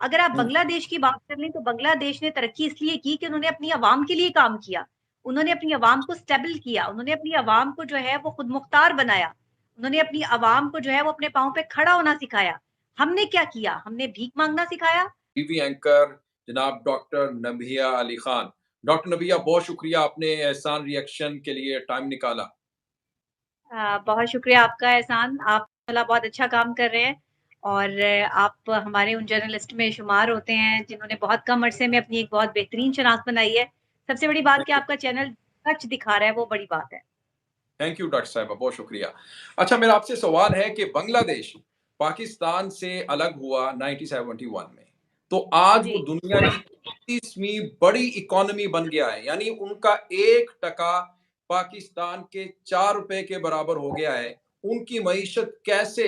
अगर आप हम्म, बांग्लादेश की बात कर लें तो बांग्लादेश ने तरक्की इसलिए की कि उन्होंने अपनी आवाम के लिए काम किया। उन्होंने अपनी आवाम को स्टेबल किया, उन्होंने अपनी आवाम को जो है वो खुद मुख्तार बनाया। उन्होंने अपनी आवाम को जो है वो अपने पाँव पे खड़ा होना सिखाया। हमने क्या किया? हमने भीख माँगना सिखाया। टीवी एंकर जनाब डॉक्टर नबिया अली खान। डॉक्टर नबिया, बहुत शुक्रिया, आपने एहसान रिएक्शन के लिए टाइम निकाला। बहुत शुक्रिया आपका एहसान। आप माशाल्लाह बहुत अच्छा काम कर रहे हैं और आप हमारे उन जर्नलिस्ट में शुमार होते हैं जिन्होंने बहुत कम अरसे में अपनी एक बहुत बेहतरीन शनाख्त बनाई है। सबसे बड़ी बात कि थैंक यू। आपका चैनल सच दिखा रहा है, वो बड़ी बात है। थैंक यू डॉक्टर साहिबा, बहुत शुक्रिया। अच्छा, मेरा आपसे सवाल है कि बांग्लादेश पाकिस्तान से अलग हुआ 1971 में, तो आज वो जी। दुनिया की 30वीं बड़ी इकोनॉमी बन गया है, यानी उनका 1 टका पाकिस्तान के 4 रुपए के बराबर हो गया है। उनकी मईशत कैसे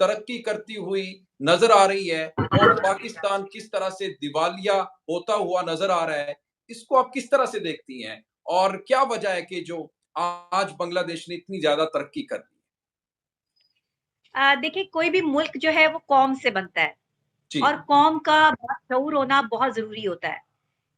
तरक्की करती हुई नजर आ रही है और पाकिस्तान किस तरह से दिवालिया होता हुआ नजर आ रहा है, इसको आप किस तरह से देखती हैं? और क्या वजह है कि जो आज बांग्लादेश ने इतनी ज्यादा तरक्की कर ली? देखिए कोई भी मुल्क जो है वो कौम से बनता है जी। और कौम का शऊर होना बहुत ज़रूरी होता है।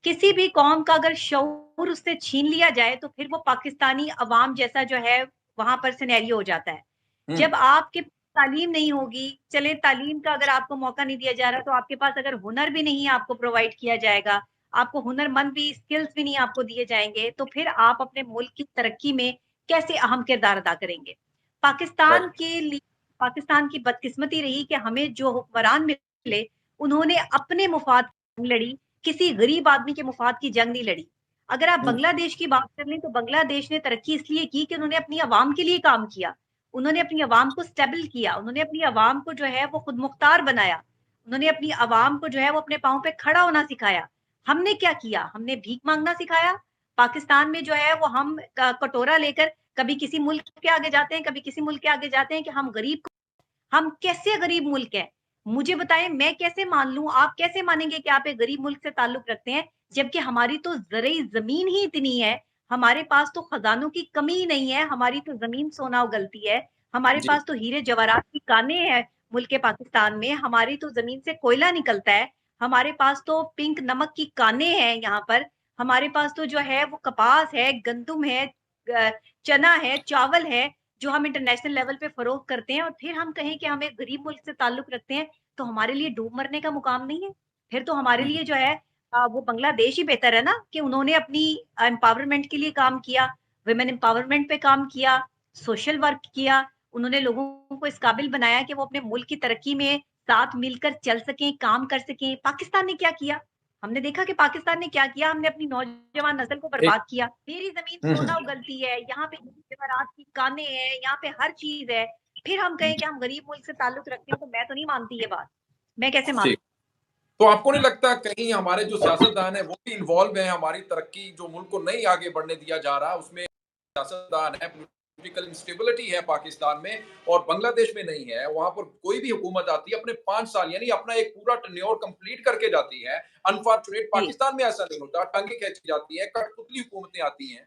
किसी भी कौम का अगर शऊर उससे छीन लिया जाए तो फिर वो पाकिस्तानी अवाम जैसा जो है वहाँ पर सिनेरियो हो जाता है। हम्म। जब आपके तालीम नहीं होगी, चले तालीम का अगर आपको मौका नहीं दिया जा रहा तो आपके पास अगर हुनर भी नहीं आपको प्रोवाइड किया जाएगा, आपको हुनरमंद भी स्किल्स भी नहीं आपको दिए जाएँगे, तो फिर आप अपने मुल्क की तरक्की में कैसे अहम किरदार अदा करेंगे? पाकिस्तान राइट। के लिए पाकिस्तान की बदकिस्मती रही कि हमें जो हुक्मरान मिले, उन्होंने अपने मुफ़ाद लड़ी, किसी गरीब आदमी के मुफ़ाद की जंग नहीं लड़ी। अगर आप हम्म। बांग्लादेश की बात कर लें तो बांग्लादेश ने तरक्की इसलिए की कि उन्होंने अपनी आवाम के लिए काम किया। उन्होंने अपनी आवाम को स्टेबल किया, उन्होंने अपनी आवाम को जो है वो खुद मुख्तार बनाया। उन्होंने अपनी आवाम को जो है वो अपने पाँव पे खड़ा होना सिखाया। हमने क्या किया? हमने भीख माँगना सिखाया। पाकिस्तान में जो है वो हम क कटोरा लेकर कभी किसी मुल्क के आगे जाते हैं, कभी किसी मुल्क के आगे जाते हैं कि हम गरीब हम कैसे गरीब मुल्क हैं? मुझे बताएँ मैं कैसे मान लूँ, आप कैसे मानेंगे कि आप एक गरीब मुल्क से ताल्लुक रखते हैं, जबकि हमारी तो ज़रई ज़मीन ही इतनी है, हमारे पास तो खज़ानों की कमी ही नहीं है, हमारी तो ज़मीन सोना उगलती है, हमारे जी। पास तो हीरे जवाहरात की कानें हैं मुल्क पाकिस्तान में, हमारी तो ज़मीन से कोयला निकलता है, हमारे पास तो पिंक नमक की कानें हैं यहाँ पर, हमारे पास तो जो है वो कपास है, गंदुम है, ग चना है, चावल है, जो हम इंटरनेशनल लेवल पे फ़रोख्त करते हैं और फिर हम कहें कि हम एक गरीब मुल्क से ताल्लुक रखते हैं, तो हमारे लिए डूब मरने का मुकाम नहीं है। फिर तो हमारे हम्म। लिए जो है वो बांग्लादेश ही बेहतर है ना कि उन्होंने अपनी एम्पावरमेंट के लिए काम किया, वुमेन एम्पावरमेंट पे काम किया, सोशल वर्क किया, उन्होंने लोगों को इस काबिल बनाया कि वो अपने मुल्क की तरक्की में साथ मिलकर चल सकें, काम कर सकें। पाकिस्तान ने क्या किया? हमने देखा कि पाकिस्तान ने क्या किया, हमने अपनी नौजवान नस्ल को एक। बर्बाद किया। मेरी ज़मीन हम्म। सोना उगलती है, यहाँ पे ज़ेवरात की कानें हैं, यहाँ पे हर चीज़ है। फिर हम कहें कि हम गरीब मुल्क से ताल्लुक रखते हैं, तो मैं तो नहीं मानती ये बात। मैं कैसे जी। मानूँ? तो आपको नहीं लगता कहीं हमारे जो सियासतदान है वो भी इन्वॉल्व है, हमारी तरक्की जो मुल्क को नहीं आगे बढ़ने दिया जा रहा उसमें सियासतदान है, पॉलिटिकल इंस्टेबिलिटी है पाकिस्तान में और बांग्लादेश में नहीं है। वहां पर कोई भी हुकूमत आती है अपने 5 साल यानी अपना एक पूरा टेन्योर कंप्लीट करके जाती है। अनफॉर्चुनेट जी। पाकिस्तान में ऐसा नहीं होता, टांगे खींची जाती है, कठपुतली हुकूमतें आती हैं।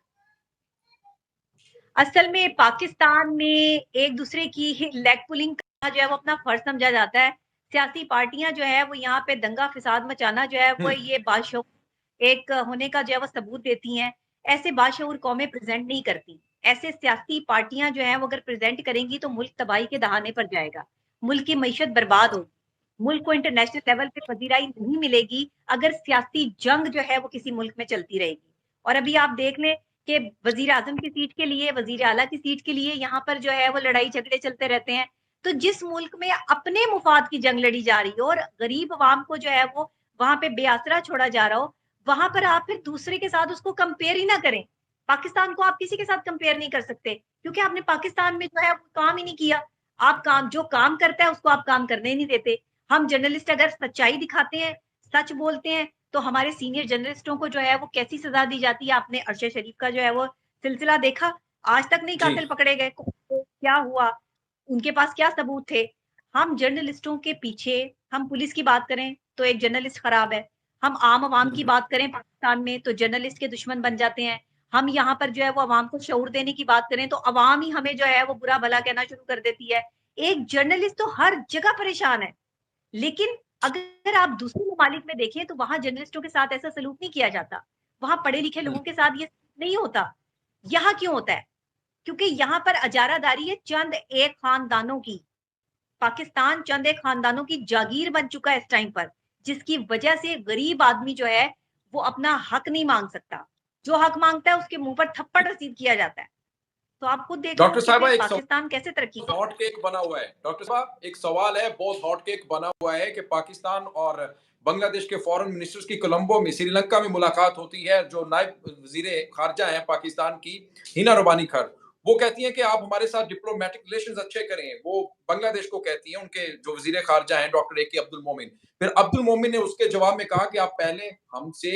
असल में पाकिस्तान में एक-दूसरे की लेग पुलिंग करना जो है वो अपना फ़र्ज़ समझा जाता है। सियासी पार्टियाँ जो है वो यहाँ पे दंगा-फ़साद मचाना जो है वो हम्म। ये बाशऊर एक होने का जो है वो सबूत देती हैं। ऐसे बाशऊर कौमें प्रेज़ेंट नहीं करती। ऐसे सियासी पार्टियाँ जो हैं वो अगर प्रेज़ेंट करेंगी तो मुल्क तबाही के दहाने पर जाएगा। मुल्क की मईशत बर्बाद होगी। मुल्क को इंटरनेशनल लेवल पे पज़ीराई नहीं मिलेगी अगर सियासी जंग जो है वो किसी मुल्क में चलती रहेगी। और अभी आप देख लें कि वज़ीर-आज़म की सीट के लिए, वज़ीर आला की सीट के लिए यहाँ पर जो है वो लड़ाई-झगड़े चलते रहते हैं। तो जिस मुल्क में अपने मुफ़ाद की जंग लड़ी जा रही हो और गरीब अवाम को जो है वो वहाँ पे बेआसरा छोड़ा जा रहा हो, वहाँ पर आप फिर दूसरे के साथ उसको कंपेयर ही ना करें। पाकिस्तान को आप किसी के साथ कंपेयर नहीं कर सकते, क्योंकि आपने पाकिस्तान में जो है वो काम ही नहीं किया। आप काम जो काम करता है उसको आप काम करने ही नहीं देते। हम जर्नलिस्ट अगर सच्चाई दिखाते हैं, सच बोलते हैं, तो हमारे सीनियर जर्नलिस्टों को जो है वो कैसी सज़ा दी जाती है, आपने अरशद शरीफ का जो है वो सिलसिला देखा? आज तक नहीं जी। कातिल पकड़े गए, क्या हुआ? उनके पास क्या सबूत थे? हम जर्नलिस्टों के पीछे हम पुलिस की बात करें, तो एक जर्नलिस्ट खराब है। हम आम आवाम की हम्म। बात करें पाकिस्तान में, तो जर्नलिस्ट के दुश्मन बन जाते हैं। हम यहाँ पर जो है वो अवाम को शऊर देने की बात करें, तो अवाम ही हमें जो है वो बुरा-भला कहना शुरू कर देती है। एक जर्नलिस्ट तो हर जगह परेशान है। लेकिन अगर आप दूसरे ममालिक में देखें तो वहाँ जर्नलिस्टों के साथ ऐसा सलूक नहीं किया जाता। वहाँ पढ़े-लिखे हुँ, लोगों के साथ ये नहीं होता। यहाँ क्यों होता है? क्योंकि यहाँ पर अजारादारी है चंद एक खानदानों की। पाकिस्तान चंद एक खानदानों की जागीर बन चुका है इस टाइम पर, जिसकी वजह से गरीब आदमी जो है, वो अपना हक नहीं माँग सकता। जो हक माँगता है उसके मुँह पर थप्पड़ रसीद किया जाता है। तो आप खुद देख लो डॉक्टर कि साहिबा फिर एक पाकिस्तान कैसे तरक्की करे। हॉट केक बना हुआ है। डॉक्टर साहब एक सवाल है, बहुत हॉट केक बना हुआ है कि पाकिस्तान और बांग्लादेश के फॉरेन मिनिस्टर्स की कोलंबो में, श्रीलंका में मुलाकात होती है। जो नायब वज़ीर खारजा हैं पाकिस्तान की, हिना रबानी खर, वो कहती हैं कि आप हमारे साथ डिप्लोमेटिक रिलेशंस अच्छे करें। वो बांग्लादेश को कहती हैं, उनके जो वज़ीर खारजा हैं डॉक्टर ए के अब्दुल मोमिन। फिर अब्दुल मोमिन ने उसके जवाब में कहा कि आप पहले हमसे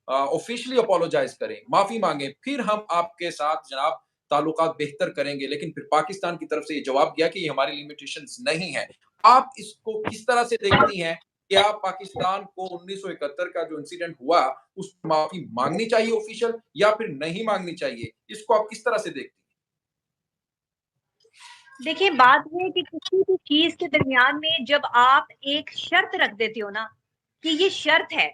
ऑफिशियली अपोलोजाइज़ करें, माफ़ी माँगे, फिर हम आपके साथ जनाब ताल्लुकात बेहतर करेंगे। लेकिन फिर पाकिस्तान की तरफ से ये जवाब दिया कि ये हमारी लिमिटेशंस नहीं है। आप इसको किस तरह से देखती हैं? क्या पाकिस्तान को 1971 का जो इंसिडेंट हुआ, उस माफ़ी माँगनी चाहिए ऑफिशियल या फिर नहीं माँगनी चाहिए? इसको आप किस तरह से देखती हैं? देखिए, बात ये है कि किसी भी चीज़ के दरमियान में जब आप एक शर्त रख देते हो ना, कि ये शर्त है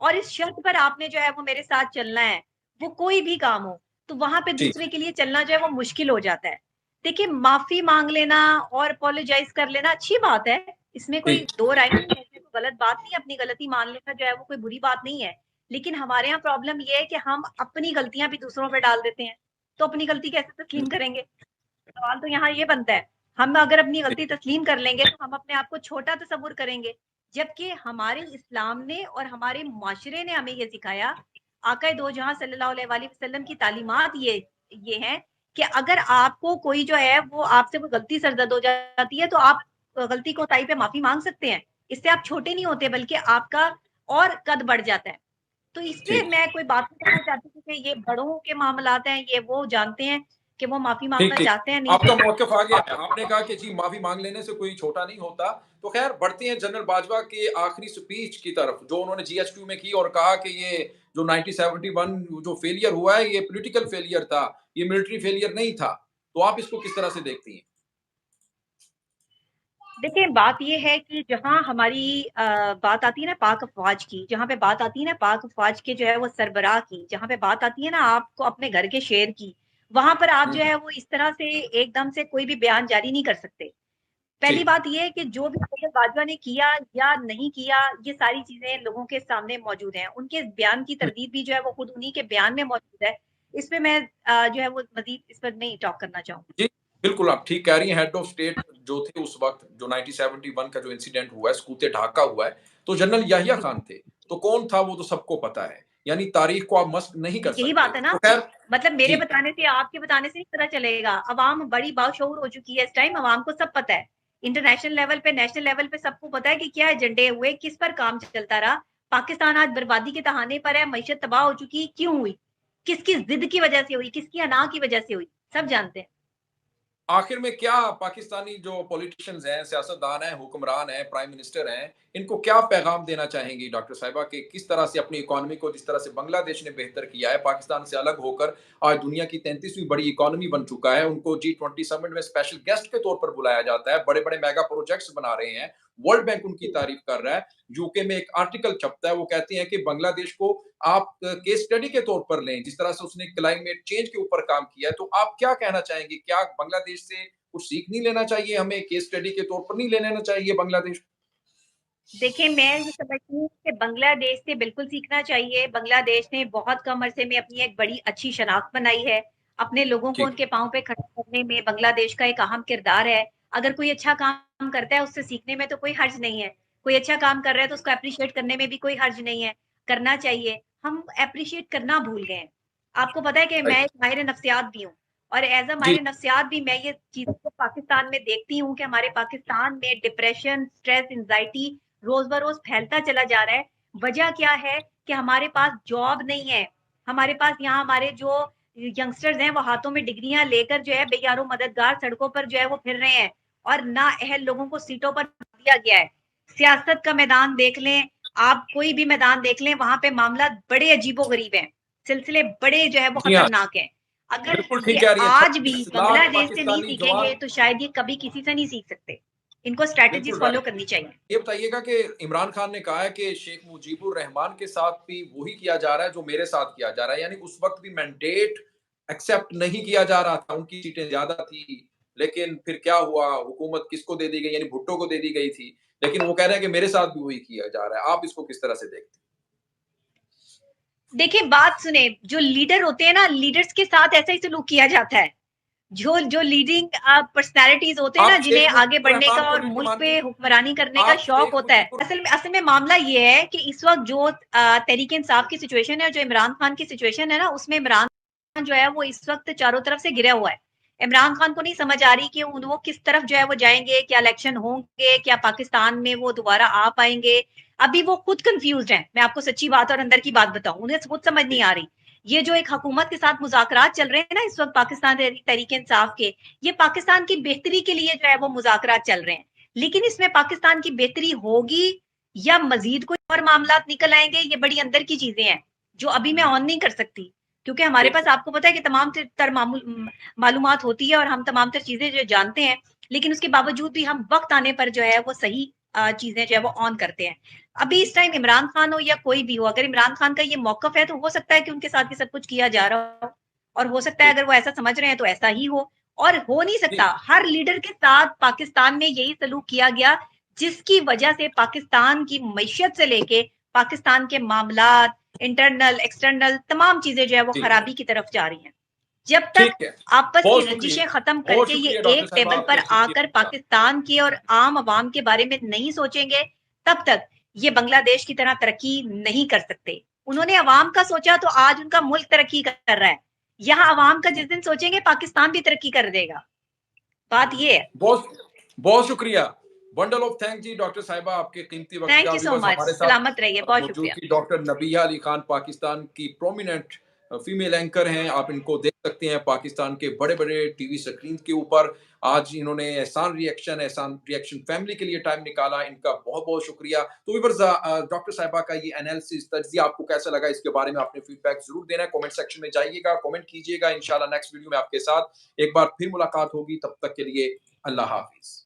और इस शर्त पर आपने जो है वो मेरे साथ चलना है, वो कोई भी काम हो, तो वहाँ पे जी, दूसरे के लिए चलना जो है वो मुश्किल हो जाता है। देखिए, माफ़ी माँग लेना और अपोलोजाइज़ कर लेना अच्छी बात है, इसमें कोई जी, दो राय नहीं है, इसमें कोई गलत बात नहीं है, अपनी गलती मान लेना जो है वो कोई बुरी बात नहीं है। लेकिन हमारे यहाँ प्रॉब्लम ये है कि हम अपनी गलतियाँ भी दूसरों पे डाल देते हैं, तो अपनी गलती कैसे तस्लीम करेंगे? सवाल तो यहाँ ये बनता है। हम अगर अपनी जी, गलती तस्लीम कर लेंगे तो हम अपने आप को छोटा तस्वुर करेंगे। जबकि हमारे इस्लाम ने और हमारे मुआशरे ने हमें ये सिखाया, आका दो जहां सल्लल्लाहु अलैहि वसल्लम की तालीमात ये हैं कि अगर आपको कोई जो है वो आपसे कोई गलती सरजद हो जाती है तो आप गलती कोताही पे माफी मांग सकते हैं। इससे आप छोटे नहीं होते बल्कि आपका और कद बढ़ जाता है। तो इसलिए ठीक, मैं कोई बात नहीं करना चाहती थी कि ये बड़ों के मामलात हैं, ये वो जानते हैं कि वो माफ़ी ठीक, माँगना ठीक। चाहते हैं, नहीं आपका चाहते। मौक़िफ़ आ गया है। आपने कहा कि जी माफ़ी माँग लेने से कोई छोटा नहीं होता। तो ख़ैर बढ़ते हैं जनरल बाजवा की आखिरी स्पीच की तरफ, जो उन्होंने जीएचक्यू में की और कहा कि ये जो 1971 जो फेलियर हुआ है, ये पॉलिटिकल फेलियर था, ये मिलिट्री फेलियर नहीं था। तो आप इसको किस तरह से देखती हैं? देखिए, बात ये है कि जहाँ हमारी बात आती है ना पाक अफ़वाज की, जहाँ पे बात आती है ना पाक अफ़वाज के जो है वो सरबराह की, जहाँ पे बात आती है ना आपको अपने घर के शेर की, वहाँ पर आप हुँ, जो हुँ। है वो इस तरह से एकदम से कोई भी बयान जारी नहीं कर सकते। पहली ठीक, बात ये है कि जो भी जनरल बाजवा ने किया या नहीं किया, ये सारी चीज़ें लोगों के सामने मौजूद हैं। उनके बयान की हुँ। तरतीब भी जो है वो खुद उन्हीं के बयान में मौजूद है। इस पे मैं जो है वो मज़ीद इस पर नहीं टॉक करना चाहूँगी। जी, बिल्कुल आप ठीक कह रही हैं। हेड ऑफ़ स्टेट जो थे उस वक़्त, जो 1971 का जो इंसिडेंट हुआ है, सकूत ढाका हुआ है, तो जनरल याहिया जी। खान थे। तो कौन था वो तो सबको पता है। यानी तारीख़ को आप मस्ख़ नहीं कर यही सकते। बात है ना, तो ख़ैर मतलब मेरे जी, बताने से आपके बताने से नहीं पता चलेगा। अवाम बड़ी बाशऊर हो चुकी है इस टाइम, अवाम को सब पता है। इंटरनेशनल लेवल पे, नेशनल लेवल पे सबको पता है कि क्या एजेंडे हुए, किस पर काम चलता रहा। पाकिस्तान आज बर्बादी के तहाने पर है, मईशत तबाह हो चुकी, क्यों हुई? किसकी ज़िद की वजह से हुई, किसकी अना की वजह से हुई, सब जानते हैं। आखिर में क्या पाकिस्तानी जो पॉलिटिशियंस हैं, सियासतदान हैं, हुक्मरान हैं, प्राइम मिनिस्टर हैं, इनको क्या पैगाम देना चाहेंगी डॉक्टर साहिबा कि किस तरह से अपनी इकोनॉमी को, जिस तरह से बांग्लादेश ने बेहतर किया है, पाकिस्तान से अलग होकर आज दुनिया की 33वीं बड़ी इकोनॉमी बन चुका है, उनको जी20 समिट में स्पेशल गेस्ट के तौर पर बुलाया जाता है, बड़े-बड़े मेगा प्रोजेक्ट्स बना रहे हैं, वर्ल्ड बैंक उनकी तारीफ कर रहा है, यूके में एक आर्टिकल छपता है, वो कहती हैं कि बांग्लादेश को आप केस स्टडी के तौर पर लें, जिस तरह से उसने क्लाइमेट चेंज के ऊपर काम किया है, तो आप क्या कहना चाहेंगे? क्या बांग्लादेश से कुछ सीख नहीं लेना चाहिए हमें, केस स्टडी के तौर पर नहीं ले लेना चाहिए बांग्लादेश? देखिए, मैं ये समझती हूँ कि बांग्लादेश से बिल्कुल सीखना चाहिए। बांग्लादेश ने बहुत कम अरसे में अपनी एक बड़ी अच्छी शनाख्त बनाई है। अपने लोगों को ठीक, उनके पाँव पे खड़ा करने में बांग्लादेश का एक अहम किरदार है। अगर कोई अच्छा काम करता है, उससे सीखने में तो कोई हर्ज नहीं है। कोई अच्छा काम कर रहा है, तो उसको एप्रिशिएट करने में भी कोई हर्ज नहीं है, करना चाहिए। हम एप्रिशिएट करना भूल गए हैं। आपको पता है कि मैं राइट। एक माहिर नफ्सियात भी हूँ और एज़ अ जी, माहिर नफ्सियात भी मैं ये चीज़ों को पाकिस्तान में देखती हूँ कि हमारे पाकिस्तान में डिप्रेशन, स्ट्रेस, एंग्ज़ायटी रोज बरोज फैलता चला जा रहा है। वजह क्या है कि हमारे पास जॉब नहीं है। हमारे पास यहाँ हमारे जो यंगस्टर्स हैं वो हाथों में डिग्रियां लेकर जो है बेयारो मददगार सड़कों पर जो है वो फिर रहे हैं और ना अहल लोगों को सीटों पर दिया गया है। सियासत का मैदान देख लें, आप कोई भी मैदान देख लें, वहां पे मामला बड़े अजीबो-गरीब हैं। सिलसिले बड़े जो है वो जी हाँ, खतरनाक हैं। अगर बिल्कुल ये ठीक कह रही हैं। आज भी 36 लाख बांग्लादेश से नहीं पाकिस्तानी सीखेंगे जवान तो शायद ये कभी किसी से नहीं सीख सकते। इनको स्ट्रैटेजीज बिल्कुल फॉलो राइट। करनी चाहिए। ये बताइएगा कि इमरान खान ने कहा है कि शेख मुजीबुर रहमान के साथ भी वही किया जा रहा है जो मेरे साथ किया जा रहा है, यानी उस वक्त भी मैंडेट एक्सेप्ट नहीं किया जा रहा था, उनकी सीटें ज्यादा थी, लेकिन फिर क्या हुआ, हुकूमत किसको दे दी गई, यानी भुट्टो को दे दी गई थी, लेकिन वो कह रहे हैं कि मेरे साथ भी वही किया जा रहा है। आप इसको किस तरह से देखते देखिए बात सुने, जो लीडर होते हैं ना, लीडर्स के साथ ऐसा ही सलूक किया जाता है। जो जो लीडिंग पर्सनैलिटीज होते हैं? हैं ना, आप जिन्हें शेख आगे मुजीबुर बढ़ने का रहमान को और नहीं मुल्क पे मानती? हुक्मरानी करने का आप शौक शेख होता है, मुजीबुर असल में मामला ये है कि इस वक्त जो तहरीक इंसाफ की सिचुएशन है, जो इमरान खान की सिचुएशन है ना, उसमें इमरान खान जो है वो इस वक्त चारों तरफ से घिरा हुआ है। इमरान खान को नहीं समझ आ रही कि वो किस तरफ जो है वो जाएंगे, क्या इलेक्शन होंगे, क्या पाकिस्तान में वो दोबारा आ पाएंगे। अभी वो खुद कंफ्यूज हैं, मैं आपको सच्ची बात और अंदर की बात बताऊं, उन्हें खुद समझ नहीं आ रही। ये जो एक हुकूमत के साथ मुज़ाकरात चल रहे हैं ना इस वक्त पाकिस्तान तहरीक इंसाफ के, ये पाकिस्तान की बेहतरी के लिए जो है वो मुज़ाकरात चल रहे हैं। लेकिन इसमें पाकिस्तान की बेहतरी होगी या मजीद कोई और मामला निकल आएंगे, ये बड़ी अंदर की चीजें हैं जो अभी मैं ऑन नहीं कर सकती, क्योंकि हमारे ठीक पास है। आपको पता है कि तमाम तर मालूमात होती है और हम तमाम तर चीजें जो जानते हैं, लेकिन उसके बावजूद भी हम वक्त आने पर जो है वो सही चीजें जो है वो ऑन करते हैं। अभी इस टाइम इमरान खान हो या कोई भी हो, अगर इमरान खान का ये मौकफ है तो हो सकता है कि उनके साथ ही सब कुछ किया जा रहा हो, और हो सकता है ठीक। अगर वो ऐसा समझ रहे हैं तो ऐसा ही हो। और हो नहीं सकता, ठीक। हर लीडर के साथ पाकिस्तान में यही सलूक किया गया, जिसकी वजह से पाकिस्तान की मैशियत से लेके पाकिस्तान के मामलात, इंटरनल एक्सटर्नल तमाम चीजें जो है वो ठीक है। खराबी की तरफ जा रही हैं। जब तक ठीक है। आपस की बहुत शुक्रिया। रंजिशें खत्म बहुत करके ये शुक्रिया डॉक्टर एक साहिबा, टेबल पर आपके कीमती आकर वक्त का। पाकिस्तान की और आम आवाम के बारे में नहीं सोचेंगे, तब तक ये बांग्लादेश की तरह तरक्की नहीं कर सकते। उन्होंने अवाम का सोचा तो आज उनका मुल्क तरक्की कर रहा है। यहाँ अवाम का जिस दिन सोचेंगे पाकिस्तान भी तरक्की कर देगा। बात ये है। बहुत बहुत शुक्रिया। बंडल ऑफ थैंक जी डॉक्टर साहिबा, आपके कीमती वक्त थैंक का। यू सो व्यूअर्स, मच, हमारे साथ सलामत रहिए, बहुत मौजूद शुक्रिया। थी डॉक्टर नबिया अली खान, पाकिस्तान की प्रोमिनेंट फीमेल एंकर हैं। आप इनको देख सकते हैं पाकिस्तान के बड़े बड़े टीवी स्क्रीन के ऊपर। आज इन्होंने एहसान रिएक्शन फैमिली के लिए टाइम निकाला, इनका बहुत बहुत शुक्रिया। तो व्यूअर्स, डॉक्टर साहिबा का ये एनालिसिस तज्जिया आपको कैसा लगा, इसके बारे में आपने फीडबैक जरूर देना है। कमेंट सेक्शन में जाइएगा, कमेंट कीजिएगा। इंशाल्लाह नेक्स्ट वीडियो में आपके साथ एक बार फिर मुलाकात होगी। तब तक के लिए अल्लाह हाफिज।